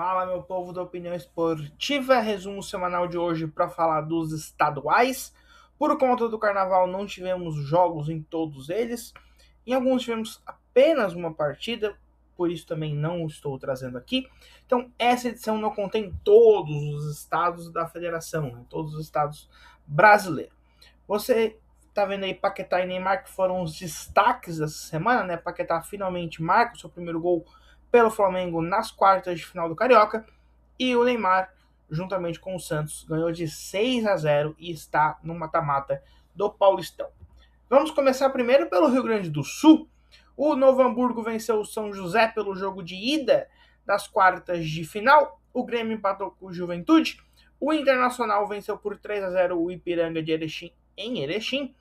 Fala, meu povo da opinião esportiva, resumo semanal de hoje para falar dos estaduais. Por conta do carnaval não tivemos jogos em todos eles, em alguns tivemos apenas uma partida, por isso também não estou trazendo aqui. Então essa edição não contém todos os estados da federação, né? Todos os estados brasileiros. Você tá vendo aí Paquetá e Neymar, que foram os destaques dessa semana, né? Paquetá finalmente marca o seu primeiro gol pelo Flamengo nas quartas de final do Carioca, e o Neymar, juntamente com o Santos, ganhou de 6-0 e está no mata-mata do Paulistão. Vamos começar primeiro pelo Rio Grande do Sul. O Novo Hamburgo venceu o São José pelo jogo de ida das quartas de final. O Grêmio empatou com o Juventude. O Internacional venceu por 3-0 o Ipiranga de Erechim em Erechim.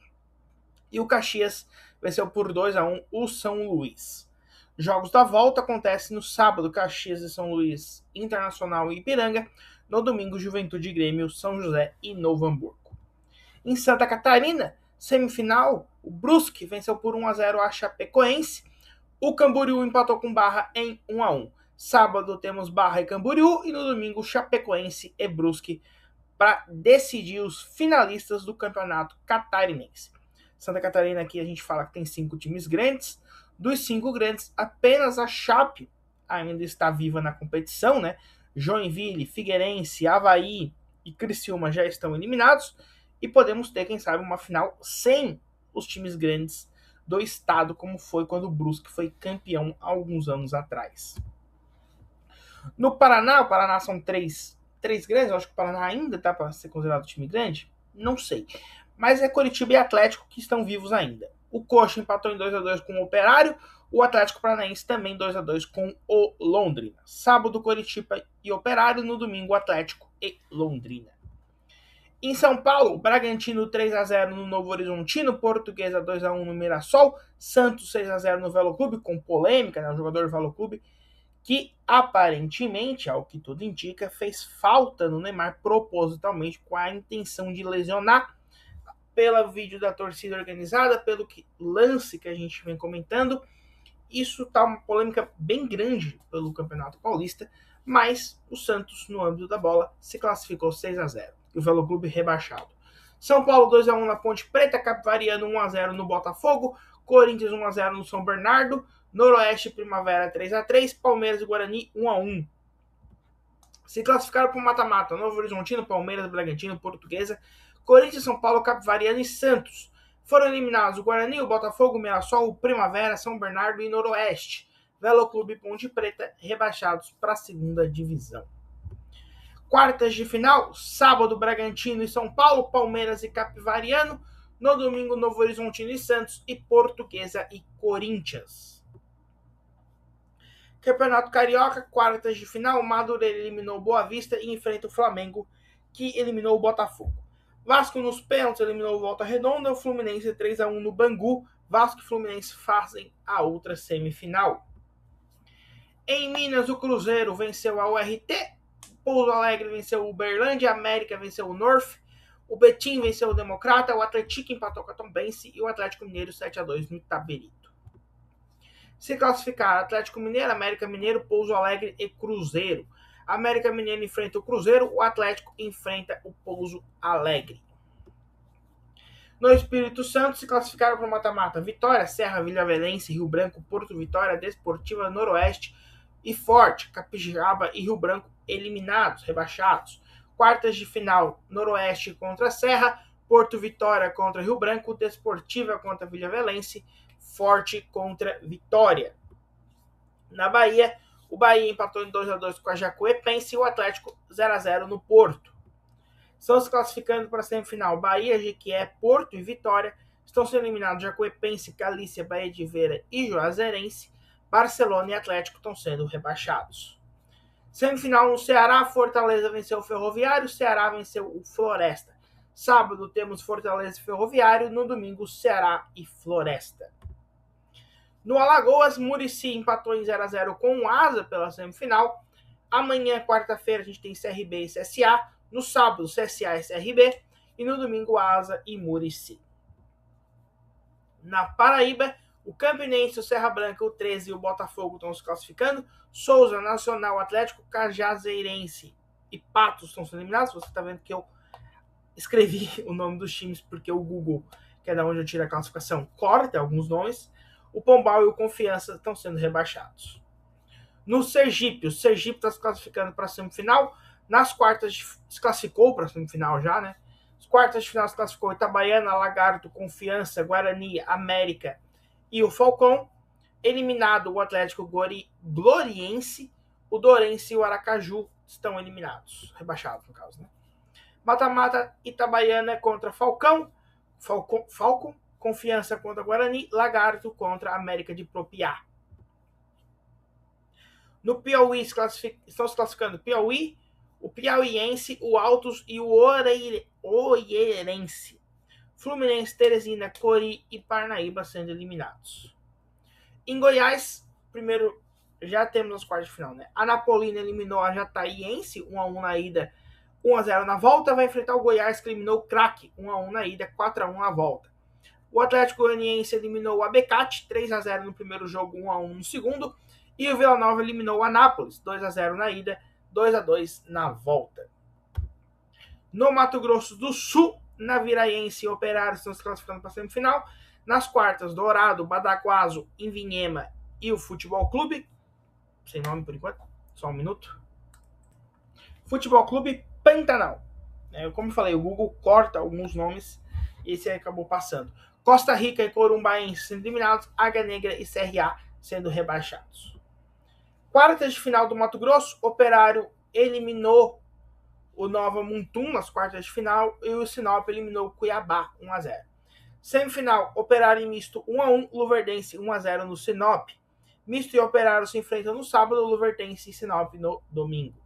E o Caxias venceu por 2-1 o São Luís. Jogos da volta acontecem no sábado, Caxias e São Luís, Internacional e Ipiranga. No domingo, Juventude e Grêmio, São José e Novo Hamburgo. Em Santa Catarina, semifinal, o Brusque venceu por 1-0 a Chapecoense. O Camboriú empatou com Barra em 1-1. Sábado temos Barra e Camboriú e no domingo Chapecoense e Brusque para decidir os finalistas do campeonato catarinense. Santa Catarina aqui a gente fala que tem 5 times grandes. Dos 5 grandes, apenas a Chape ainda está viva na competição, né? Joinville, Figueirense, Avaí e Criciúma já estão eliminados. E podemos ter, quem sabe, uma final sem os times grandes do estado, como foi quando o Brusque foi campeão há alguns anos atrás. No Paraná, o Paraná são três grandes, eu acho que o Paraná ainda está para ser considerado time grande, não sei. Mas é Coritiba e Atlético que estão vivos ainda. O Coxa empatou em 2-2 com o Operário, o Atlético Paranaense também 2-2 com o Londrina. Sábado, Coritiba e Operário, no domingo, Atlético e Londrina. Em São Paulo, Bragantino 3-0 no Novo Horizontino, Portuguesa 2-1 no Mirassol, Santos 6-0 no Velo Clube, com polêmica, né? O jogador do Velo Clube, que aparentemente, ao que tudo indica, fez falta no Neymar propositalmente com a intenção de lesionar. Pelo vídeo da torcida organizada, pelo lance que a gente vem comentando, isso tá uma polêmica bem grande pelo Campeonato Paulista, mas o Santos, no âmbito da bola, se classificou 6-0 e o Velo Clube rebaixado. São Paulo 2-1 na Ponte Preta, Capivariano 1-0 no Botafogo, Corinthians 1-0 no São Bernardo, Noroeste Primavera 3-3, Palmeiras e Guarani 1-1. Se classificaram para o mata-mata, Novo Horizontino, Palmeiras, Bragantino, Portuguesa, Corinthians, São Paulo, Capivariano e Santos. Foram eliminados o Guarani, o Botafogo, o Mirassol, o Primavera, São Bernardo e Noroeste. Velo Clube e Ponte Preta rebaixados para a segunda divisão. Quartas de final, sábado, Bragantino e São Paulo, Palmeiras e Capivariano. No domingo, Novo Horizontino e Santos e Portuguesa e Corinthians. Campeonato Carioca, quartas de final, Madureira eliminou Boa Vista e enfrenta o Flamengo, que eliminou o Botafogo. Vasco nos pênaltis eliminou o Volta Redonda, o Fluminense 3-1 no Bangu. Vasco e Fluminense fazem a outra semifinal. Em Minas, o Cruzeiro venceu a URT, Pouso Alegre venceu o Uberlândia, América venceu o North, o Betim venceu o Democrata, o Atlético empatou com a Tombense e o Atlético Mineiro 7-2 no Itabirito. Se classificar Atlético Mineiro, América Mineiro, Pouso Alegre e Cruzeiro. América Mineiro enfrenta o Cruzeiro, o Atlético enfrenta o Pouso Alegre. No Espírito Santo se classificaram para o mata-mata Vitória, Serra, Vilhavelense, Rio Branco, Porto Vitória, Desportiva, Noroeste e Forte, Capixaba e Rio Branco eliminados, rebaixados. Quartas de final, Noroeste contra Serra, Porto Vitória contra Rio Branco, Desportiva contra Vilhavelense, Forte contra Vitória. Na Bahia, o Bahia empatou em 2-2 com a Jacuepense e o Atlético 0-0 no Porto. Estão se classificando para a semifinal Bahia, Jequié, Porto e Vitória. Estão sendo eliminados Jacuepense, Galícia, Bahia de Feira e Juazeirense. Barcelona e Atlético estão sendo rebaixados. Semifinal no Ceará, Fortaleza venceu o Ferroviário, Ceará venceu o Floresta. Sábado temos Fortaleza e Ferroviário, no domingo Ceará e Floresta. No Alagoas, Muricy empatou em 0-0 com o Asa pela semifinal. Amanhã, quarta-feira, a gente tem CRB e CSA. No sábado, CSA e CRB. E no domingo, Asa e Muricy. Na Paraíba, O Campinense, o Serra Branca, o 13 e o Botafogo estão se classificando. Souza, Nacional, Atlético, Cajazeirense e Patos estão sendo eliminados. Você está vendo que eu escrevi o nome dos times porque o Google, que é da onde eu tiro a classificação, corta alguns nomes. O Pombal e o Confiança estão sendo rebaixados. No Sergipe, o Sergipe está se classificando para a semifinal. Nas quartas, se classificou para a semifinal já, né? As quartas de final se classificou Itabaiana, Lagarto, Confiança, Guarani, América e o Falcão. Eliminado o Atlético Gloriense, o Dourense e o Aracaju estão eliminados, rebaixados no caso, né? Mata-mata, Itabaiana contra Falcão, Falcon, Confiança contra Guarani, Lagarto contra América de Propiá. No Piauí estão se classificando Piauí, o Piauiense, o Altos e o Oieirense. Fluminense, Teresina, Cori e Parnaíba sendo eliminados. Em Goiás, primeiro já temos as quartas de final, né? A Napolina eliminou a Jataiense 1-1 na ida, 1-0 na volta. Vai enfrentar o Goiás, que eliminou o Craque 1-1 na ida, 4-1 na volta. O Atlético Goianiense eliminou o Abecate 3-0 no primeiro jogo, 1-1 no segundo. E o Vila Nova eliminou o Anápolis 2-0 na ida, 2-2 na volta. No Mato Grosso do Sul, Naviraense e Operário estão se classificando para a semifinal. Nas quartas, Dourado, Badaquaso, Invinhema e o Futebol Clube. Sem nome por enquanto, só um minuto. Futebol Clube Pantanal. Como eu falei, o Google corta alguns nomes e esse aí acabou passando. Costa Rica e Corumbaense sendo eliminados, Águia Negra e CRA sendo rebaixados. Quartas de final do Mato Grosso, Operário eliminou o Nova Mutum nas quartas de final e o Sinop eliminou o Cuiabá 1-0. Semifinal, Operário e Misto 1-1, Luverdense 1-0 no Sinop. Misto e Operário se enfrentam no sábado, Luverdense e Sinop no domingo.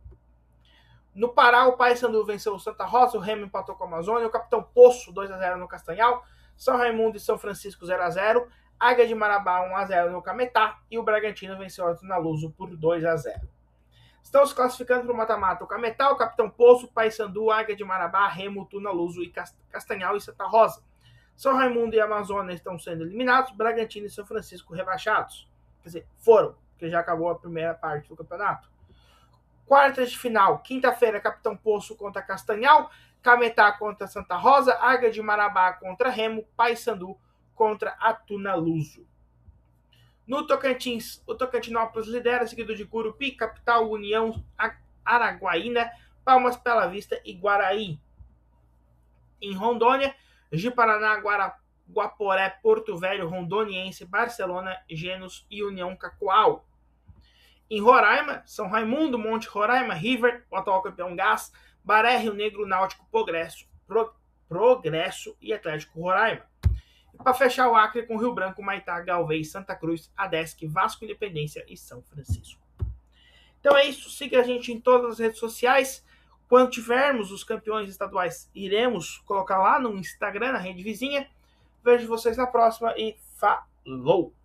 No Pará, o Paysandu venceu o Santa Rosa, o Remo empatou com a Amazônia, o Capitão Poço 2-0 no Castanhal, São Raimundo e São Francisco 0-0, Águia de Marabá 1-0 no Cametá e o Bragantino venceu o Alto Luso por 2-0. Estão se classificando para o mata-mata o Cametá, o Capitão Poço, Paysandu, Águia de Marabá, Remo, Tunaluso e Castanhal e Santa Rosa. São Raimundo e Amazônia estão sendo eliminados, Bragantino e São Francisco rebaixados. Quer dizer, foram, porque já acabou a primeira parte do campeonato. Quartas de final, quinta-feira, Capitão Poço contra Castanhal, Cametá contra Santa Rosa, Águia de Marabá contra Remo, Paysandu contra Atunaluso. No Tocantins, o Tocantinópolis lidera, seguido de Curupi, Capital, União, Araguaína, Palmas, Bela Vista e Guaraí. Em Rondônia, Ji-Paraná, Guaporé, Porto Velho, Rondoniense, Barcelona, Genos e União Cacoal. Em Roraima, São Raimundo, Monte Roraima, River, o atual campeão Gás, Baré, Rio Negro, Náutico, Progresso e Atlético Roraima. E para fechar o Acre com Rio Branco, Maitá, Galvez, Santa Cruz, Adesc, Vasco, Independência e São Francisco. Então é isso, siga a gente em todas as redes sociais. Quando tivermos os campeões estaduais, iremos colocar lá no Instagram, na rede vizinha. Vejo vocês na próxima e falou!